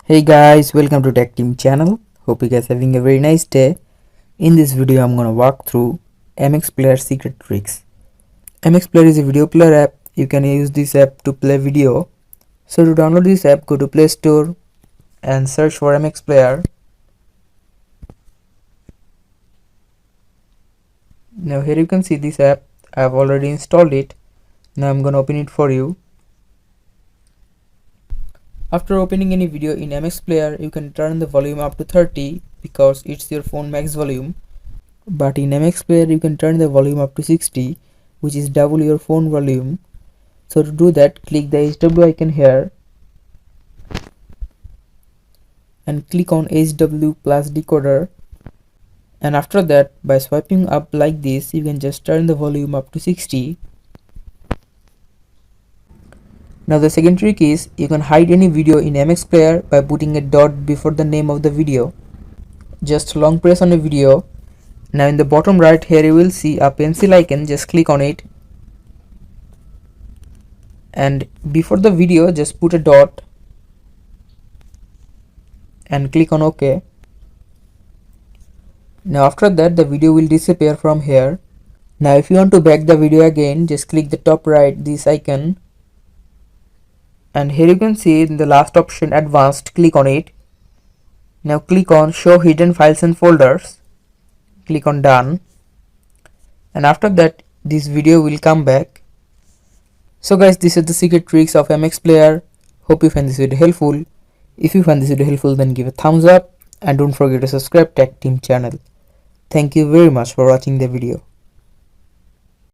Hey guys, welcome to Tech Team channel. Hope you guys having a very nice day. In this video I'm gonna walk through MX Player secret tricks. MX Player is a video player app. You can use this app to play video. So to download this app, go to Play Store and search for MX Player. Now here you can see this app. I have already installed it. Now I'm gonna open it for you. After opening any video in MX Player, you can turn the volume up to 30 because it's your phone max volume. But in MX Player you can turn the volume up to 60, which is double your phone volume. So to do that, click the HW icon here and click on HW plus decoder, and after that by swiping up like this you can just turn the volume up to 60. Now the second trick is you can hide any video in MX Player by putting a dot before the name of the video. Just long press on a video. Now in the bottom right here you will see a pencil icon, just click on it, and before the video just put a dot and click on OK. Now after that the video will disappear from here. Now if you want to back the video again, just click the top right this icon, and here you can see in the last option advanced, click on it. Now click on show hidden files and folders, click on done, and after that this video will come back. So guys, this is the secret tricks of MX Player. Hope you find this video helpful. If you find this video helpful, then give a thumbs up and don't forget to subscribe Tech Team channel. Thank you very much for watching the video.